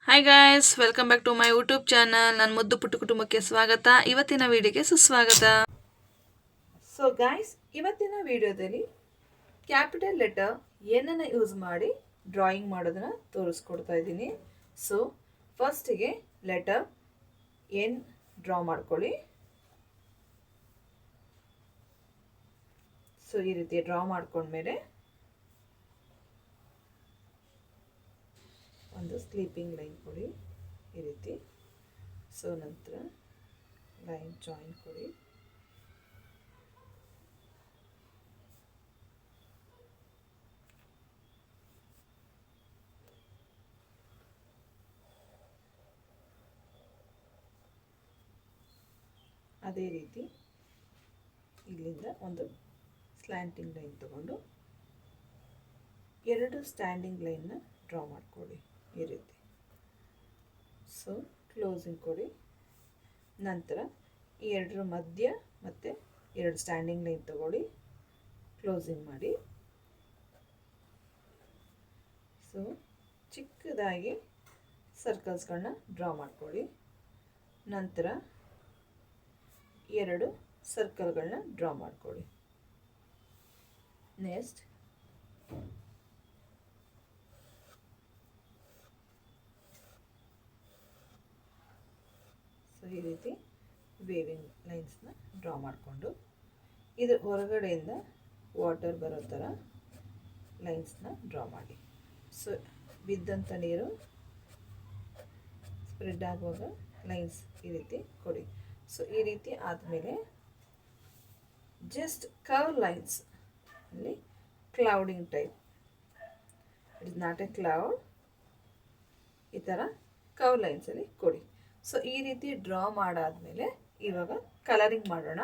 Hi guys, welcome back to my YouTube channel. ನನ್ನ ಮುದ್ದು ಪುಟ್ಟು ಕುಟುಂಬಕ್ಕೆ ಸ್ವಾಗತ. ಇವತ್ತಿನ ವಿಡಿಯೋಗೆ ಸುಸ್ವಾಗತ. ಸೊ ಗಾಯ್ಸ್, ಇವತ್ತಿನ ವಿಡಿಯೋದಲ್ಲಿ ಕ್ಯಾಪಿಟಲ್ ಲೆಟರ್ ಏನನ್ನು ಯೂಸ್ ಮಾಡಿ ಡ್ರಾಯಿಂಗ್ ಮಾಡೋದನ್ನ ತೋರಿಸ್ಕೊಡ್ತಾ ಇದ್ದೀನಿ. ಸೊ ಫಸ್ಟಿಗೆ ಲೆಟರ್ ಎನ್ ಡ್ರಾ ಮಾಡ್ಕೊಳ್ಳಿ. ಸೊ ಈ ರೀತಿ ಡ್ರಾ ಮಾಡ್ಕೊಂಡ್ಮೇಲೆ ಒಂದು ಸ್ಲೀಪಿಂಗ್ ಲೈನ್ ಕೊಡಿ ಈ ರೀತಿ. ಸೊ ನಂತರ ಲೈನ್ ಜಾಯಿನ್ ಕೊಡಿ. ಅದೇ ರೀತಿ ಇಲ್ಲಿಂದ ಒಂದು ಸ್ಲ್ಯಾಂಟಿಂಗ್ ಲೈನ್ ತಗೊಂಡು ಎರಡು ಸ್ಟ್ಯಾಂಡಿಂಗ್ ಲೈನ್ನ ಡ್ರಾ ಮಾಡಿಕೊಡಿ ಈ ರೀತಿ. ಸೊ ಕ್ಲೋಸಿಂಗ್ ಕೊಡಿ. ನಂತರ ಈ ಎರಡರ ಮಧ್ಯ ಮತ್ತು ಎರಡು ಸ್ಟ್ಯಾಂಡಿಂಗ್ ಲೈನ್ ತಗೊಳ್ಳಿ, ಕ್ಲೋಸಿಂಗ್ ಮಾಡಿ. ಸೊ ಚಿಕ್ಕದಾಗಿ ಸರ್ಕಲ್ಸ್ಗಳನ್ನ ಡ್ರಾ ಮಾಡಿಕೊಳ್ಳಿ. ನಂತರ ಎರಡು ಸರ್ಕಲ್ಗಳನ್ನ ಡ್ರಾ ಮಾಡಿಕೊಳ್ಳಿ. ನೆಕ್ಸ್ಟ್ ಸೊ ಈ ರೀತಿ ವೇವಿಂಗ್ ಲೈನ್ಸ್ನ ಡ್ರಾ ಮಾಡಿಕೊಂಡು ಇದ್ರ ಹೊರಗಡೆಯಿಂದ ವಾಟರ್ ಬರೋ ಥರ ಲೈನ್ಸ್ನ ಡ್ರಾ ಮಾಡಿ. ಸೊ ಬಿದ್ದಂಥ ನೀರು ಸ್ಪ್ರೆಡ್ ಆಗುವಾಗ ಲೈನ್ಸ್ ಈ ರೀತಿ ಕೊಡಿ. ಸೊ ಈ ರೀತಿ ಆದಮೇಲೆ ಜಸ್ಟ್ ಕರ್ವ್ ಲೈನ್ಸ್ ಅಲ್ಲಿ clouding type, it is not a cloud, ಈ ಥರ ಕರ್ವ್ ಲೈನ್ಸಲ್ಲಿ ಕೊಡಿ. ಸೊ ಈ ರೀತಿ ಡ್ರಾ ಮಾಡಾದಮೇಲೆ ಇವಾಗ ಕಲರಿಂಗ್ ಮಾಡೋಣ.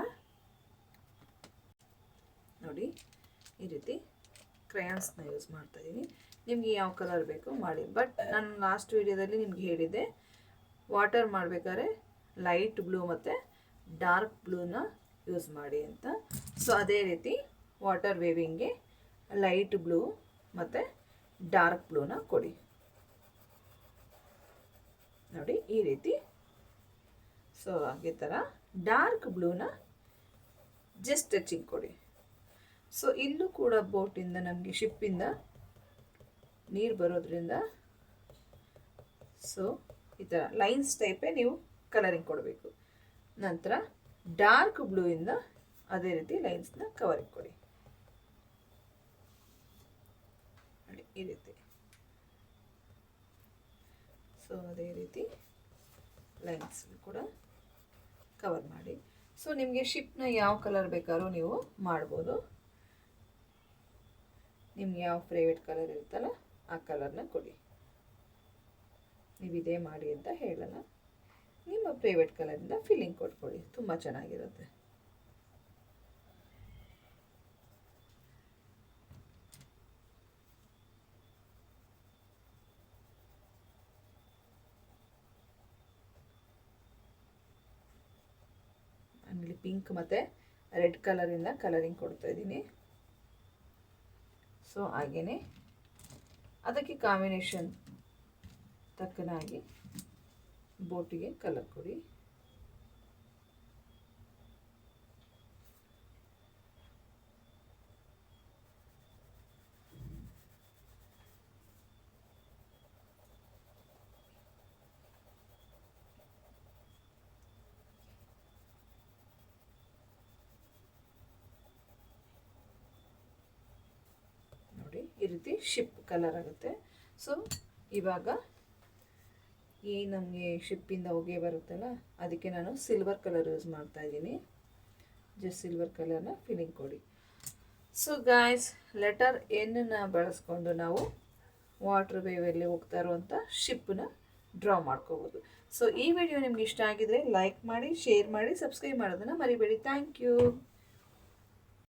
ನೋಡಿ ಈ ರೀತಿ ಕ್ರಯಾನ್ಸ್ನ ಯೂಸ್ ಮಾಡ್ತಾ ಇದ್ದೀನಿ. ನಿಮಗೆ ಯಾವ ಕಲರ್ ಬೇಕು ಮಾಡಿ. ಬಟ್ ನಾನು ಲಾಸ್ಟ್ ವಿಡಿಯೋದಲ್ಲಿ ನಿಮ್ಗೆ ಹೇಳಿದ್ದೆ ವಾಟರ್ ಮಾಡಬೇಕಾದ್ರೆ ಲೈಟ್ ಬ್ಲೂ ಮತ್ತು ಡಾರ್ಕ್ ಬ್ಲೂನ ಯೂಸ್ ಮಾಡಿ ಅಂತ. ಸೊ ಅದೇ ರೀತಿ ವಾಟರ್ ವೇವಿಂಗ್ಗೆ ಲೈಟ್ ಬ್ಲೂ ಮತ್ತು ಡಾರ್ಕ್ ಬ್ಲೂನ ಕೊಡಿ. ನೋಡಿ ಈ ರೀತಿ. ಸೊ ಅದೇ ಥರ ಡಾರ್ಕ್ ಬ್ಲೂನ ಜಸ್ಟ್ ಟಚಿಂಗ್ ಕೊಡಿ. ಸೊ ಇಲ್ಲೂ ಕೂಡ ಬೋಟಿಂದ ನಮಗೆ ಶಿಪ್ಪಿಂದ ನೀರು ಬರೋದ್ರಿಂದ ಸೊ ಈ ಥರ ಲೈನ್ಸ್ ಟೈಪೇ ನೀವು ಕಲರಿಂಗ್ ಕೊಡಬೇಕು. ನಂತರ ಡಾರ್ಕ್ ಬ್ಲೂಯಿಂದ ಅದೇ ರೀತಿ ಲೈನ್ಸ್ನ ಕವರಿಂಗ್ ಕೊಡಿ. ನೋಡಿ ಈ ರೀತಿ. ಸೊ ಅದೇ ರೀತಿ ಲೈನ್ಸ್ ಕೂಡ ಕವರ್ ಮಾಡಿ. ಸೊ ನಿಮಗೆ ಶಿಪ್ನ ಯಾವ ಕಲರ್ ಬೇಕಾದ್ರೂ ನೀವು ಮಾಡ್ಬೋದು. ನಿಮ್ಗೆ ಯಾವ ಫೇವ್ರೇಟ್ ಕಲರ್ ಇರುತ್ತಲ್ಲ ಆ ಕಲರ್ನ ಕೊಡಿ. ನೀವು ಇದೇ ಮಾಡಿ ಅಂತ ಹೇಳಲ್ಲ, ನಿಮ್ಮ ಫೇವ್ರೇಟ್ ಕಲರಿಂದ ಫಿಲ್ಲಿಂಗ್ ಕೊಟ್ಕೊಳ್ಳಿ, ತುಂಬ ಚೆನ್ನಾಗಿರುತ್ತೆ. ಆಮೇಲೆ ಪಿಂಕ್ ಮತ್ತು ರೆಡ್ ಕಲರಿಂದ ಕಲರಿಂಗ್ ಕೊಡ್ತಾ ಇದ್ದೀನಿ. ಸೊ ಹಾಗೆಯೇ ಅದಕ್ಕೆ ಕಾಂಬಿನೇಷನ್ ತಕ್ಕನಾಗಿ ಬೋಟಿಗೆ ಕಲರ್ ಕೊಡಿ. ನೋಡಿ ಈ ರೀತಿ ಶಿಪ್ ಕಲರ್ ಆಗುತ್ತೆ. ಸೊ ಇವಾಗ ಈ ನಮಗೆ ಶಿಪ್ಪಿಂದ ಹೊಗೆ ಬರುತ್ತಲ್ಲ ಅದಕ್ಕೆ ನಾನು ಸಿಲ್ವರ್ ಕಲರ್ ಯೂಸ್ ಮಾಡ್ತಾ ಇದ್ದೀನಿ. ಜಸ್ಟ್ ಸಿಲ್ವರ್ ಕಲರ್ನ ಫಿಲ್ಲಿಂಗ್ ಕೊಡಿ. ಸೊ ಗಾಯ್ಸ್, ಲೆಟರ್ ಎನ್ನ ಬಳಸ್ಕೊಂಡು ನಾವು ವಾಟರ್ ವೇವಲ್ಲಿ ಹೋಗ್ತಾ ಇರುವಂಥ ಶಿಪ್ಪನ್ನ ಡ್ರಾ ಮಾಡ್ಕೋಬೋದು. ಸೊ ಈ ವಿಡಿಯೋ ನಿಮ್ಗೆ ಇಷ್ಟ ಆಗಿದ್ರೆ ಲೈಕ್ ಮಾಡಿ, ಶೇರ್ ಮಾಡಿ, ಸಬ್ಸ್ಕ್ರೈಬ್ ಮಾಡೋದನ್ನು ಮರಿಬೇಡಿ. Thank you.